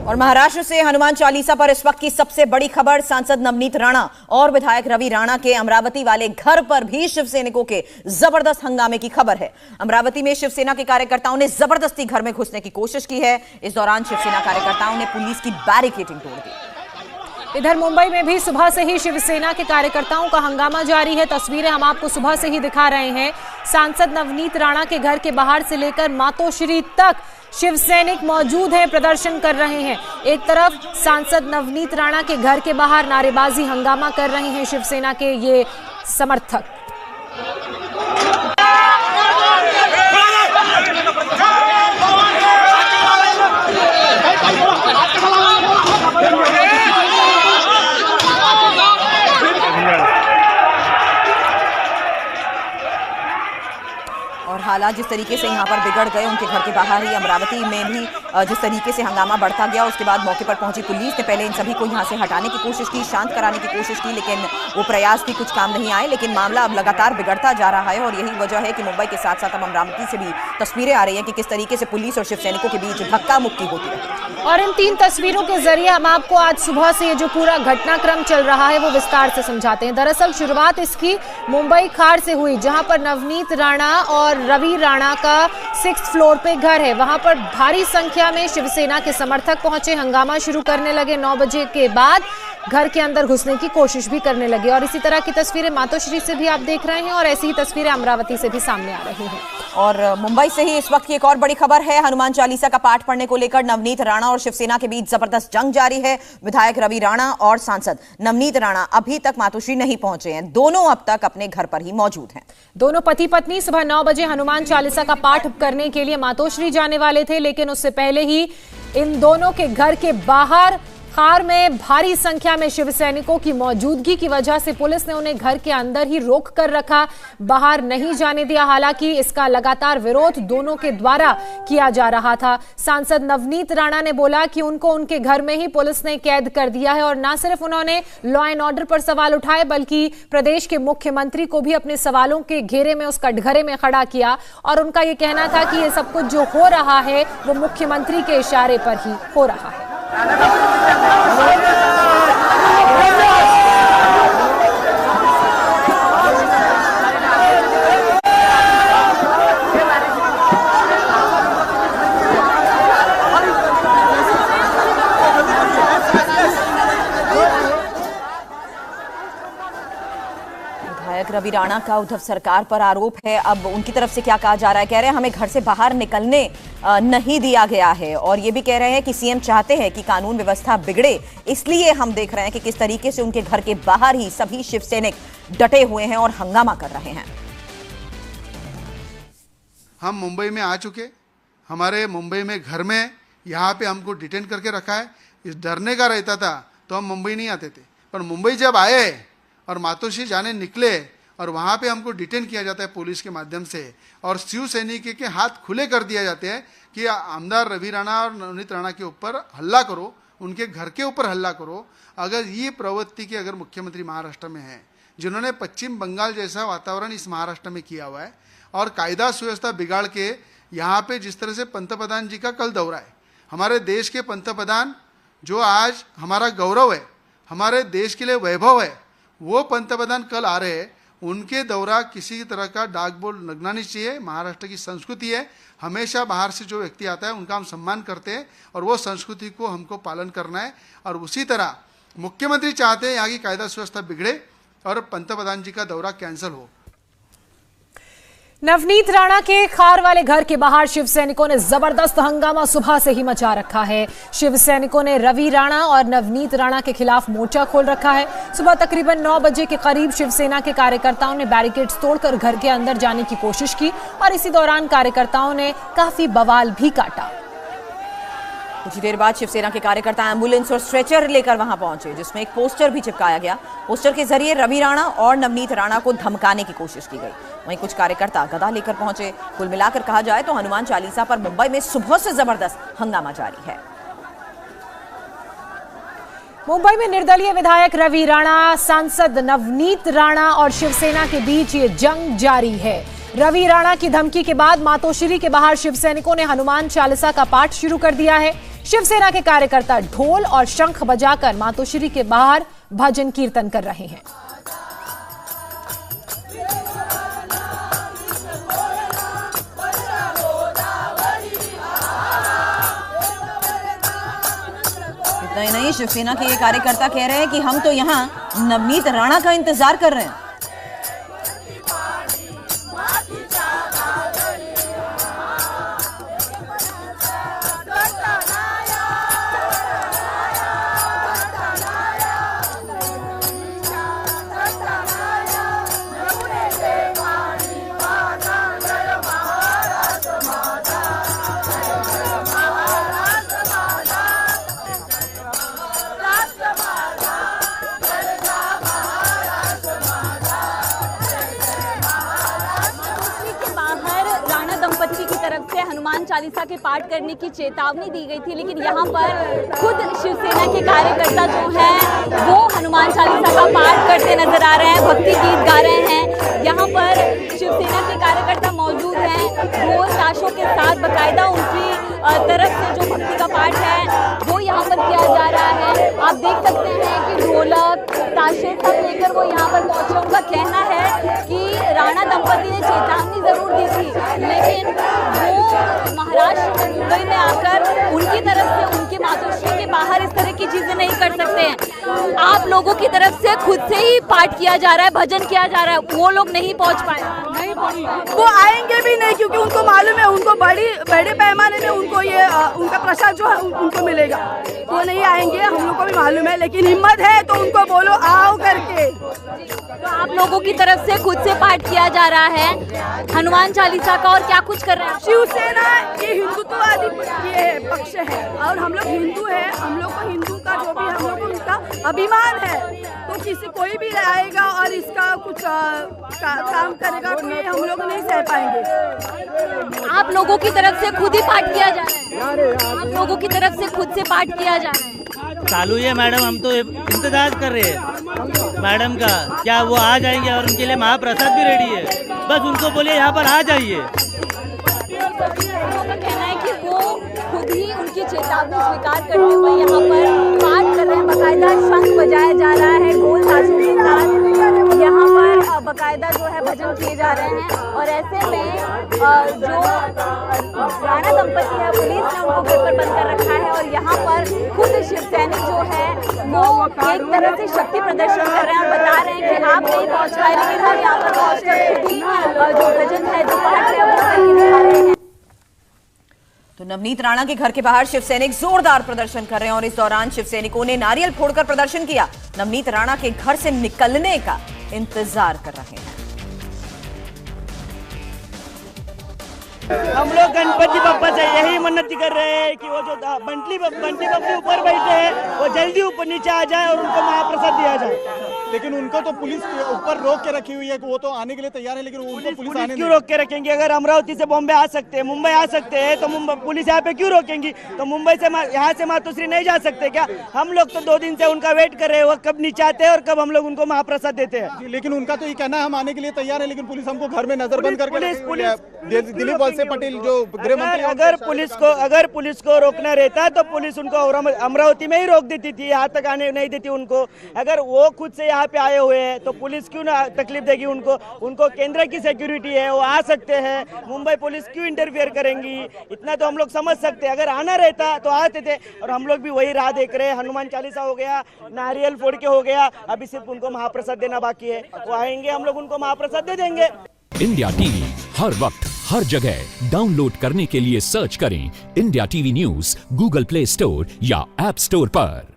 और महाराष्ट्र से हनुमान चालीसा पर इस वक्त की सबसे बड़ी खबर, सांसद नवनीत राणा और विधायक रवि राणा के अमरावती वाले घर पर भी शिवसैनिकों के जबरदस्त हंगामे की खबर है। अमरावती में शिवसेना के कार्यकर्ताओं ने जबरदस्ती घर में घुसने की कोशिश की है। इस दौरान शिवसेना कार्यकर्ताओं ने पुलिस की बैरिकेडिंग तोड़ दी। इधर मुंबई में भी सुबह से ही शिवसेना के कार्यकर्ताओं का हंगामा जारी है। तस्वीरें हम आपको सुबह से ही दिखा रहे हैं। सांसद नवनीत राणा के घर के बाहर से लेकर मातोश्री तक शिवसैनिक मौजूद हैं, प्रदर्शन कर रहे हैं। एक तरफ सांसद नवनीत राणा के घर के बाहर नारेबाजी हंगामा कर रहे हैं शिवसेना के ये समर्थक। और हालात जिस तरीके से यहाँ पर बिगड़ गए, उनके घर के बाहर ही अमरावती में भी जिस तरीके से हंगामा बढ़ता गया, उसके बाद मौके पर पहुंची पुलिस ने पहले इन सभी को यहाँ से हटाने की कोशिश की, शांत कराने की कोशिश की, लेकिन वो प्रयास भी कुछ काम नहीं आए। लेकिन मामला अब लगातार बिगड़ता जा रहा है और यही वजह है कि मुंबई के साथ साथ अब अमरावती से भी तस्वीरें आ रही हैं कि किस तरीके से पुलिस और शिवसैनिकों के बीच धक्का मुक्की होती है। और इन 3 तस्वीरों के जरिए हम आपको आज सुबह से ये जो पूरा घटनाक्रम चल रहा है वो विस्तार से समझाते हैं। दरअसल शुरुआत इसकी मुंबई खार से हुई, जहां पर नवनीत राणा और रवि राणा का 6th फ्लोर पे घर है। वहां पर भारी संख्या में शिवसेना के समर्थक पहुंचे, हंगामा शुरू करने लगे। 9 बजे के बाद घर के अंदर घुसने की कोशिश भी करने लगे। और इसी तरह की तस्वीरें मातोश्री से भी आप देख रहे हैं और ऐसी ही तस्वीरें अमरावती से भी सामने आ रही हैं। और मुंबई से ही इस वक्त की एक और बड़ी खबर है। हनुमान चालीसा का पाठ पढ़ने को लेकर नवनीत राणा और शिवसेना के बीच जबरदस्त जंग जारी है। विधायक रवि राणा और सांसद नवनीत राणा अभी तक मातोश्री नहीं पहुंचे हैं। दोनों अब तक अपने घर पर ही मौजूद हैं। दोनों पति पत्नी सुबह 9 बजे हनुमान चालीसा का पाठ करने के लिए मातोश्री जाने वाले थे, लेकिन उससे पहले ही इन दोनों के घर के बाहर कार में भारी संख्या में शिवसैनिकों की मौजूदगी की वजह से पुलिस ने उन्हें घर के अंदर ही रोक कर रखा, बाहर नहीं जाने दिया। हालांकि इसका लगातार विरोध दोनों के द्वारा किया जा रहा था। सांसद नवनीत राणा ने बोला कि उनको उनके घर में ही पुलिस ने कैद कर दिया है और न सिर्फ उन्होंने लॉ एंड ऑर्डर पर सवाल उठाए, बल्कि प्रदेश के मुख्यमंत्री को भी अपने सवालों के घेरे में, उस कटघरे में खड़ा किया। और उनका यह कहना था कि ये सब कुछ जो हो रहा है वो मुख्यमंत्री के इशारे पर ही हो रहा है। विधायक रवि राणा का उद्धव सरकार पर आरोप है। अब उनकी तरफ से क्या कहा जा रहा है? कह रहे हैं हमें घर से बाहर निकलने नहीं दिया गया है और ये भी कह रहे हैं कि सीएम चाहते हैं कि कानून व्यवस्था बिगड़े, इसलिए हम देख रहे हैं कि किस तरीके से उनके घर के बाहर ही सभी शिवसैनिक डटे हुए हैं और हंगामा कर रहे हैं। हम मुंबई में आ चुके, हमारे मुंबई में घर में यहाँ पे हमको डिटेन करके रखा है। इस डरने का रहता था तो हम मुंबई नहीं आते थे, पर मुंबई जब आए और मातोश्री जाने निकले और वहाँ पे हमको डिटेन किया जाता है पुलिस के माध्यम से और शिव सैनिक के हाथ खुले कर दिया जाते हैं कि आमदार रवि राणा और नवनीत राणा के ऊपर हल्ला करो, उनके घर के ऊपर हल्ला करो। अगर ये प्रवृत्ति के अगर मुख्यमंत्री महाराष्ट्र में हैं, जिन्होंने पश्चिम बंगाल जैसा वातावरण इस महाराष्ट्र में किया हुआ है और कायदा सुव्यवस्था बिगाड़ के यहाँ पे जिस तरह से पंतप्रधान जी का कल दौरा है, हमारे देश के पंतप्रधान जो आज हमारा गौरव है, हमारे देश के लिए वैभव है, वो पंतप्रधान कल आ रहे हैं। उनके दौरा किसी तरह का डाक बोल लगना नहीं चाहिए। महाराष्ट्र की संस्कृति है, हमेशा बाहर से जो व्यक्ति आता है उनका हम सम्मान करते हैं और वो संस्कृति को हमको पालन करना है। और उसी तरह मुख्यमंत्री चाहते हैं यहाँ की कायदा सुव्यवस्था बिगड़े और पंतप्रधान जी का दौरा कैंसिल हो। नवनीत राणा के खार वाले घर के बाहर शिवसैनिकों ने जबरदस्त हंगामा सुबह से ही मचा रखा है। शिवसैनिकों ने रवि राणा और नवनीत राणा के खिलाफ मोर्चा खोल रखा है। सुबह तकरीबन 9 बजे के करीब शिवसेना के कार्यकर्ताओं ने बैरिकेड्स तोड़कर घर के अंदर जाने की कोशिश की और इसी दौरान कार्यकर्ताओं ने काफी बवाल भी काटा। कुछ देर बाद शिवसेना के कार्यकर्ता एम्बुलेंस और स्ट्रेचर लेकर वहां पहुंचे, जिसमें एक पोस्टर भी चिपकाया गया। पोस्टर के जरिए रवि राणा और नवनीत राणा को धमकाने की कोशिश की गई। वहीं कुछ कार्यकर्ता गदा लेकर पहुंचे। कुल मिलाकर कहा जाए तो हनुमान चालीसा पर मुंबई में सुबह से जबरदस्त हंगामा जारी है। मुंबई में निर्दलीय विधायक रवि राणा, सांसद नवनीत राणा और शिवसेना के बीच ये जंग जारी है। रवि राणा की धमकी के बाद मातोश्री के बाहर शिवसैनिकों ने हनुमान चालीसा का पाठ शुरू कर दिया है। शिवसेना के कार्यकर्ता ढोल और शंख बजाकर मातोश्री के बाहर भजन कीर्तन कर रहे हैं। इतना ही नहीं, शिवसेना के ये कार्यकर्ता कह रहे हैं कि हम तो यहाँ नवनीत राणा का इंतजार कर रहे हैं। हनुमान चालीसा के पाठ करने की चेतावनी दी गई थी, लेकिन यहाँ पर खुद शिवसेना के कार्यकर्ता जो हैं वो हनुमान चालीसा का पाठ करते नजर आ रहे हैं, भक्ति गीत गा रहे हैं। यहाँ पर शिवसेना के कार्यकर्ता मौजूद हैं, ढोल ताशों के साथ बाकायदा उनकी तरफ से जो भक्ति का पाठ है वो यहाँ पर किया जा रहा है। आप देख सकते हैं कि ढोलक ताशे सब लेकर वो यहाँ पर पहुंचे। उनका कहना है कि राणा दंपति ने चेतावनी जरूर दी थी, लेकिन वो महाराष्ट्र मुंबई में आकर उनकी तरफ से उनकी मातोश्री के बाहर इस तरह की चीजें नहीं कर सकते हैं। आप लोगों की तरफ से खुद से ही पाठ किया जा रहा है, भजन किया जा रहा है, वो लोग नहीं पहुंच पाए, नहीं पहुंच पाए। वो आएंगे भी नहीं, क्योंकि उनको मालूम है उनको बड़े पैमाने में उनको ये उनका प्रसाद जो है उनको मिलेगा। वो नहीं आएंगे, हम लोग को भी मालूम है, लेकिन हिम्मत है तो उनको बोलो आओ करके। तो आप लोगों की तरफ से खुद से पाठ किया जा रहा है हनुमान चालीसा का, और क्या कुछ कर रहे हैं? शिवसेना ये हिंदुत्ववादी ये पक्ष है और हम लोग हिंदू है, हम लोग को हिंदू का जो भी हम लोग को उनका अभिमान है। तो किसी कोई भी आएगा और इसका कुछ काम करेगा तो ये हम लोग नहीं सह पाएंगे। आप लोगों की तरफ से खुद ही पाठ किया जा रहा है, आप लोगों की तरफ से खुद से पाठ किया जा रहा है। चालू है मैडम, हम तो इंतजार कर रहे हैं मैडम का, क्या वो आ जाएंगे और उनके लिए महाप्रसाद भी रेडी है, बस उनको बोलिए यहाँ पर आ जाइए। का कहना है कि वो खुद ही उनकी चेतावनी स्वीकार करते हुए यहाँ पर पाठ कर रहे हैं, बाकायदा शंख बजाया जा रहा है, ढोल ताशों के साथ यहाँ पर बाकायदा जो है भजन किए जा रहे हैं। और ऐसे में जो राणा दंपति है, पुलिस ने उनको घर पर बंद कर रखा है और यहाँ पर खुद शिवसैनिक जो है वो एक तरह से शक्ति प्रदर्शन कर रहे हैं और बता रहे हैं कि आप नहीं पहुँच पाए, लेकिन हम यहाँ पर पहुँचकर खुद ही जो भजन है, जो पाठ है वो करके दिखा रहे हैं। तो नवनीत राणा के घर के बाहर शिवसैनिक जोरदार प्रदर्शन कर रहे हैं और इस दौरान शिवसैनिकों ने नारियल फोड़कर प्रदर्शन किया। नवनीत राणा के घर से निकलने का इंतजार कर रहे हैं। हम लोग गणपति बप्पा से यही मन्नत कर रहे हैं कि वो जो बंटी बप्पी ऊपर बैठे हैं वो जल्दी ऊपर नीचे आ जाए और उनको महाप्रसाद दिया जाए। लेकिन उनको तो पुलिस ऊपर रोक के रखी हुई है कि वो तो आने के लिए तैयार है, लेकिन उनको पुलिस आने क्यों रोक के रखेंगे? अगर अमरावती से बॉम्बे आ सकते हैं, मुंबई आ सकते हैं, तो पुलिस यहाँ पे क्यों रोकेंगी? तो मुंबई से यहाँ से मातोश्री नहीं जा सकते क्या? हम लोग तो 2 दिन से उनका वेट कर रहे हैं, वो कब नीचे आते हैं और कब हम लोग उनको महाप्रसाद देते हैं। लेकिन उनका तो ये कहना है हम आने के लिए तैयार है, लेकिन पुलिस हमको घर में नजरबंद करके दिलीप वलसे पटेल जो गृह मंत्री, अगर पुलिस को रोकना रहता तो पुलिस उनको अमरावती में ही रोक देती थी, यहाँ तक आने नहीं देती उनको। अगर वो खुद से यहाँ पे आए हुए हैं तो पुलिस क्यों ना तकलीफ देगी उनको केंद्र की सिक्योरिटी है, वो आ सकते हैं। मुंबई पुलिस क्यों इंटरफियर करेंगी? इतना तो हम लोग समझ सकते हैं। अगर आना रहता तो आते थे, और हम लोग भी वही राह देख रहे हैं। हनुमान चालीसा हो गया, नारियल फोड़ के हो गया, अभी सिर्फ उनको महाप्रसाद देना बाकी है। वो आएंगे, हम लोग उनको महाप्रसाद दे देंगे। इंडिया टीवी हर वक्त हर जगह डाउनलोड करने के लिए सर्च करें India TV news Google play store या ऐप स्टोर पर।